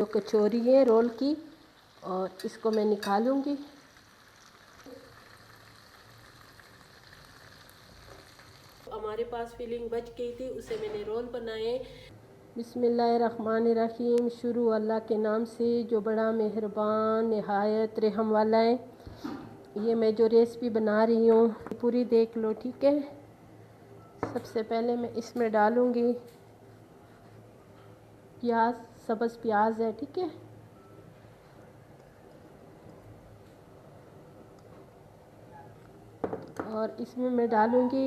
जो कचौरी है रोल की, और इसको मैं निकालूंगी। हमारे पास फिलिंग बच गई थी, उसे मैंने रोल बनाए। बिस्मिल्लाहिर्रहमानिर्रहीम। शुरू अल्लाह के नाम से जो बड़ा मेहरबान नहायत रहम वाला है। ये मैं जो रेसिपी बना रही हूँ पूरी देख लो, ठीक है। सबसे पहले मैं इसमें डालूँगी प्याज, सब्ज़ प्याज है, ठीक है। और इसमें मैं डालूँगी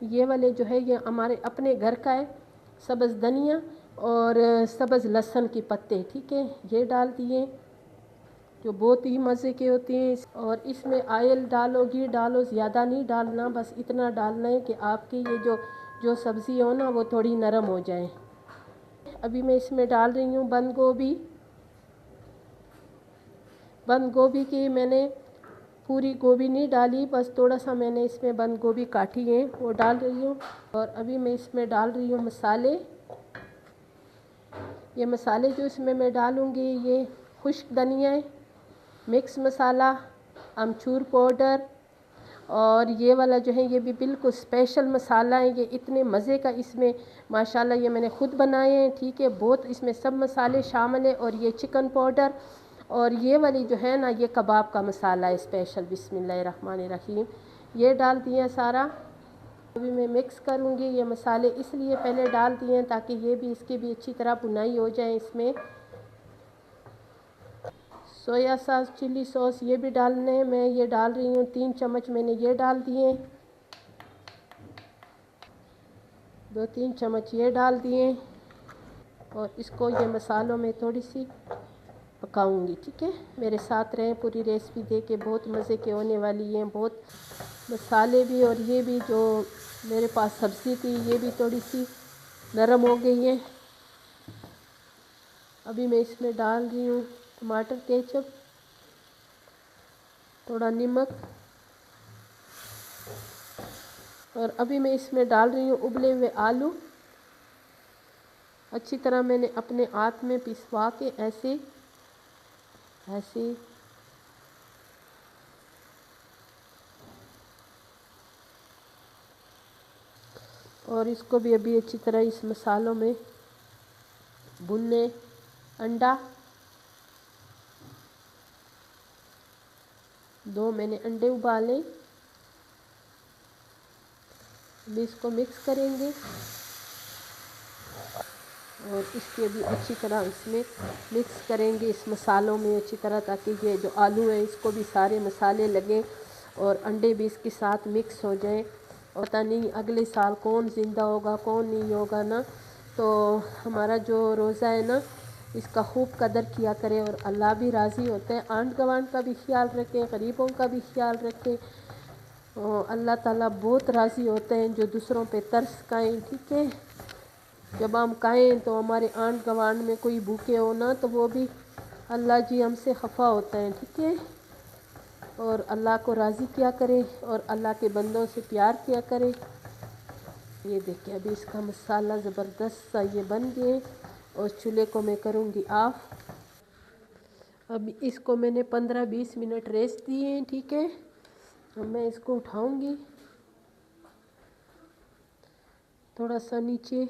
ये वाले जो है, ये हमारे अपने घर का है, सब्ज़ धनिया और सब्ज़ लहसुन के पत्ते, ठीक है। ये डाल दिए जो बहुत ही मज़े के होते हैं। और इसमें ऑयल डालो, घी डालो, ज़्यादा नहीं डालना, बस इतना डालना है कि आपकी ये जो सब्ज़ी हो ना वो थोड़ी नरम हो जाए। अभी मैं इसमें डाल रही हूँ बंद गोभी। बंद गोभी की मैंने पूरी गोभी नहीं डाली, बस थोड़ा सा मैंने इसमें बंद गोभी काटी है वो डाल रही हूँ। और अभी मैं इसमें डाल रही हूँ मसाले। ये मसाले जो इसमें मैं डालूँगी, ये खुश्क धनिया है, मिक्स मसाला, अमचूर पाउडर, और ये वाला जो है ये भी बिल्कुल स्पेशल मसाला है। ये इतने मज़े का इसमें माशाल्लाह, ये मैंने ख़ुद बनाए हैं, ठीक है। बहुत इसमें सब मसाले शामिल है। और ये चिकन पाउडर, और ये वाली जो है ना ये कबाब का मसाला है स्पेशल। बिस्मिल्लाहिर्रहमानिर्रहीम। ये डाल दिया सारा। अभी मैं मिक्स करूँगी। ये मसाले इसलिए पहले डाल दिए हैं ताकि ये भी इसकी भी अच्छी तरह भुनाई हो जाए। इसमें सोया सॉस, चिली सॉस ये भी डालने हैं। मैं ये डाल रही हूँ 3 चम्मच मैंने ये डाल दिए, 2-3 चम्मच ये डाल दिए। और इसको ये मसालों में थोड़ी सी पकाऊंगी, ठीक है। मेरे साथ रहें, पूरी रेसिपी देखें, बहुत मज़े के होने वाली है। बहुत मसाले भी और ये भी जो मेरे पास सब्ज़ी थी ये भी थोड़ी सी नरम हो गई है। अभी मैं इसमें डाल रही हूँ टमाटर केचप, थोड़ा नमक, और अभी मैं इसमें डाल रही हूँ उबले हुए आलू। अच्छी तरह मैंने अपने हाथ में पिसवा के ऐसे ऐसे और इसको भी अभी अच्छी तरह इस मसालों में भुनने। अंडा 2 मैंने अंडे उबाले, अभी इसको मिक्स करेंगे। और इसके भी अच्छी तरह इसमें मिक्स करेंगे इस मसालों में अच्छी तरह, ताकि ये जो आलू है इसको भी सारे मसाले लगें और अंडे भी इसके साथ मिक्स हो जाएं। और पता नहीं अगले साल कौन ज़िंदा होगा कौन नहीं होगा ना। तो हमारा जो रोज़ा है ना इसका खूब कदर किया करें, और अल्लाह भी राज़ी होता है। आंट गवांट का भी ख्याल रखें, गरीबों का भी ख्याल रखें। अल्लाह ताला बहुत राज़ी होते हैं जो दूसरों पे तरस खाएं, ठीक है। जब हम खाएं तो हमारे आंट गवांड में कोई भूखे हो ना तो वो भी अल्लाह जी हमसे खफा होता है, ठीक है। और अल्लाह को राज़ी किया करे और अल्लाह के बंदों से प्यार किया करे। ये देखिए अभी इसका मसाला ज़बरदस्त सा ये बन गए, और चूल्हे को मैं करूँगी ऑफ। अब इसको मैंने 15-20 मिनट रेस्ट दिए हैं, ठीक है। अब मैं इसको उठाऊँगी। थोड़ा सा नीचे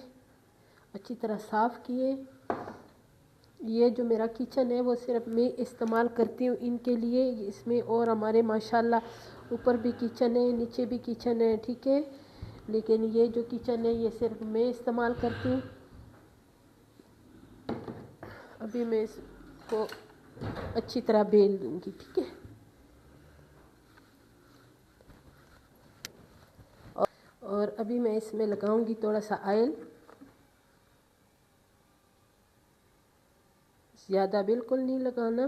अच्छी तरह साफ़ किए। ये जो मेरा किचन है वो सिर्फ मैं इस्तेमाल करती हूँ इनके लिए। इसमें और हमारे माशाल्लाह ऊपर भी किचन है, नीचे भी किचन है, ठीक है। लेकिन ये जो किचन है ये सिर्फ मैं इस्तेमाल करती हूँ। अभी मैं इसको अच्छी तरह बेल दूँगी, ठीक है। और अभी मैं इसमें लगाऊंगी थोड़ा सा ऑयल, ज़्यादा बिल्कुल नहीं लगाना।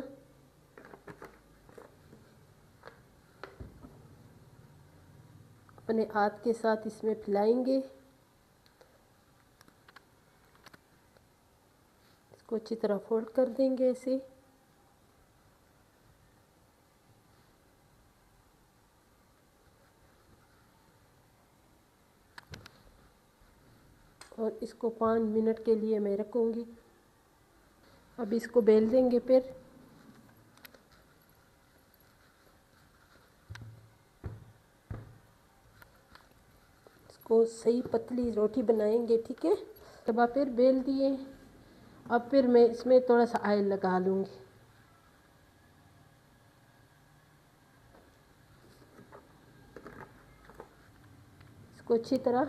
अपने हाथ के साथ इसमें फैलाएंगे, इसको अच्छी तरह फोल्ड कर देंगे ऐसे। और इसको 5 मिनट के लिए मैं रखूँगी। अब इसको बेल देंगे। फिर इसको सही पतली रोटी बनाएंगे, ठीक है। तब फिर बेल दिए। अब फिर मैं इसमें थोड़ा सा ऑयल लगा लूँगी। इसको अच्छी तरह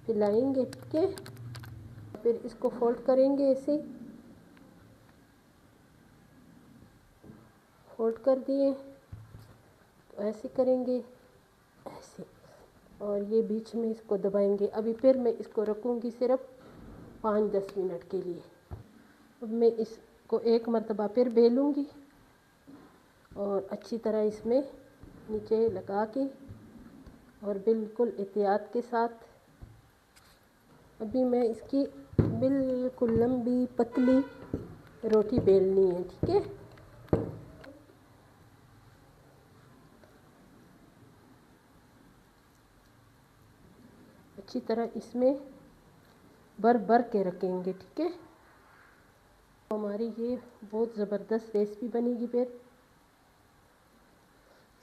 फैलाएंगे, ठीक है। फिर इसको फोल्ड करेंगे, ऐसे फोल्ड कर दिए तो ऐसे करेंगे, ऐसे, और ये बीच में इसको दबाएंगे। अभी फिर मैं इसको रखूँगी सिर्फ 5-10 मिनट के लिए। अब मैं इसको एक मरतबा फिर बेलूँगी और अच्छी तरह इसमें नीचे लगा के और बिल्कुल एहतियात के साथ अभी मैं इसकी बिल्कुल लंबी पतली रोटी बेलनी है, ठीक है। अच्छी तरह इसमें भर भर के रखेंगे, ठीक है। तो हमारी ये बहुत ज़बरदस्त रेसिपी बनेगी। फिर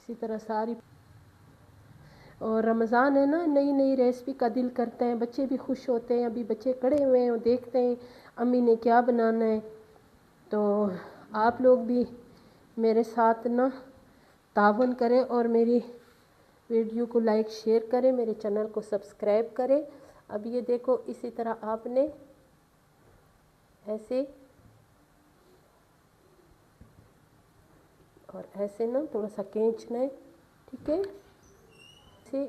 इसी तरह सारी, और रमज़ान है ना, नई नई रेसिपी का दिल करता है, बच्चे भी खुश होते हैं। अभी बच्चे खड़े हुए हैं और देखते हैं अम्मी ने क्या बनाना है। तो आप लोग भी मेरे साथ ना तावन करें और मेरी वीडियो को लाइक शेयर करें, मेरे चैनल को सब्सक्राइब करें। अब ये देखो, इसी तरह आपने ऐसे और ऐसे ना थोड़ा सा खींचना है, ठीक है। ऐसे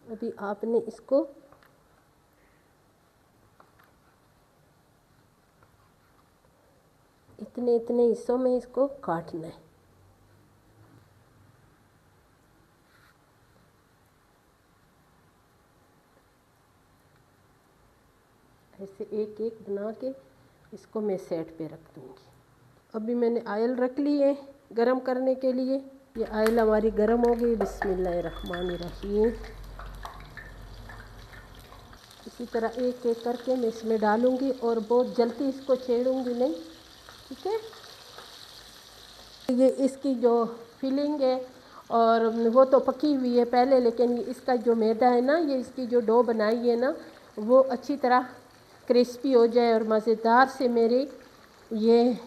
अभी आपने इसको इतने इतने हिस्सों में इसको काटना है। ऐसे एक एक बना के इसको मैं सेट पे रख दूँगी। अभी मैंने ऑयल रख ली है गरम करने के लिए। ये ऑयल हमारी गरम हो गई। बिस्मिल्लाहिर्रहमानिर्रहीम। इसी तरह एक एक करके मैं इसमें डालूँगी और बहुत जल्दी इसको छेड़ूँगी नहीं, ठीक है। ये इसकी जो फिलिंग है और वो तो पकी हुई है पहले, लेकिन इसका जो मैदा है ना, ये इसकी जो डो बनाई है ना, वो अच्छी तरह क्रिस्पी हो जाए और मज़ेदार से मेरी ये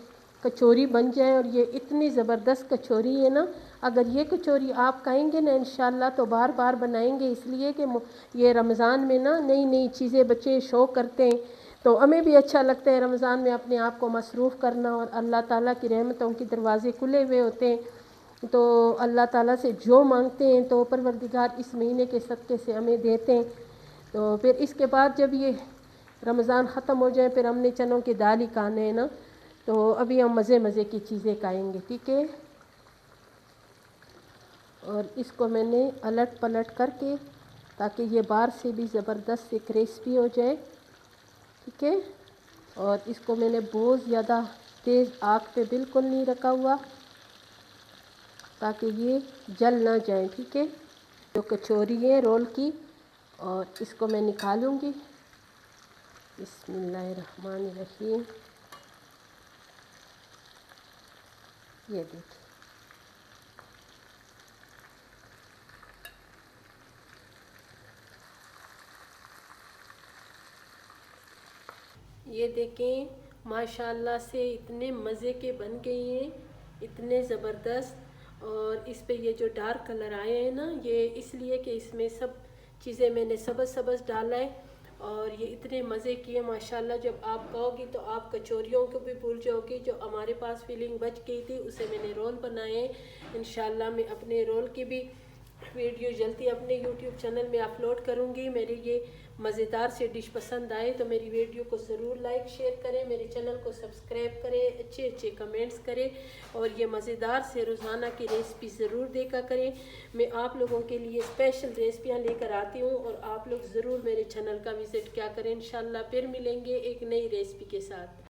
कचौरी बन जाए। और ये इतनी ज़बरदस्त कचौरी है ना, अगर ये कचौरी आप खाएंगे ना इंशाल्लाह तो बार बार बनाएंगे। इसलिए कि ये रमज़ान में ना नई नई चीज़ें बच्चे शौक़ करते हैं, तो हमें भी अच्छा लगता है रमज़ान में अपने आप को मसरूफ़ करना। और अल्लाह ताला की रहमतों के दरवाज़े खुले हुए होते हैं, तो अल्लाह ताला से जो मांगते हैं तो परवरदिगार इस महीने के सदक़े से हमें देते हैं। तो फिर इसके बाद जब ये रमज़ान ख़त्म हो जाए फिर हमने चनों की दाल ही खाने हैं ना, तो अभी हम मज़े मज़े की चीज़ें खाएंगे, ठीक है। और इसको मैंने अलट पलट करके ताकि ये बाहर से भी ज़बरदस्त से क्रिस्पी हो जाए, ठीक है। और इसको मैंने बहुत ज़्यादा तेज़ आग पे बिल्कुल नहीं रखा हुआ ताकि ये जल ना जाए, ठीक है। जो कचौरी है रोल की, और इसको मैं निकालूंगी। बिस्मिल्लाहिर्रहमानिर्रहीम। ये देखिए, ये देखें माशाल्लाह से इतने मज़े के बन गए हैं, इतने ज़बरदस्त। और इस पे ये जो डार्क कलर आए हैं ना, ये इसलिए कि इसमें सब चीज़ें मैंने सबज सबज डाला है। और ये इतने मज़े किए माशाल्लाह, जब आप खाओगी तो आप कचौरियों को भी भूल जाओगी। जो हमारे पास फीलिंग बच गई थी उसे मैंने रोल बनाए। इंशाल्लाह मैं अपने रोल की भी वीडियो जल्दी अपने यूट्यूब चैनल में अपलोड करूँगी। मेरी ये मज़ेदार से डिश पसंद आए तो मेरी वीडियो को ज़रूर लाइक शेयर करें, मेरे चैनल को सब्सक्राइब करें, अच्छे अच्छे कमेंट्स करें और ये मज़ेदार से रोज़ाना की रेसिपी ज़रूर देखा करें। मैं आप लोगों के लिए स्पेशल रेसिपियाँ लेकर आती हूँ और आप लोग ज़रूर मेरे चैनल का विज़िट क्या करें। इंशाल्लाह फिर मिलेंगे एक नई रेसिपी के साथ।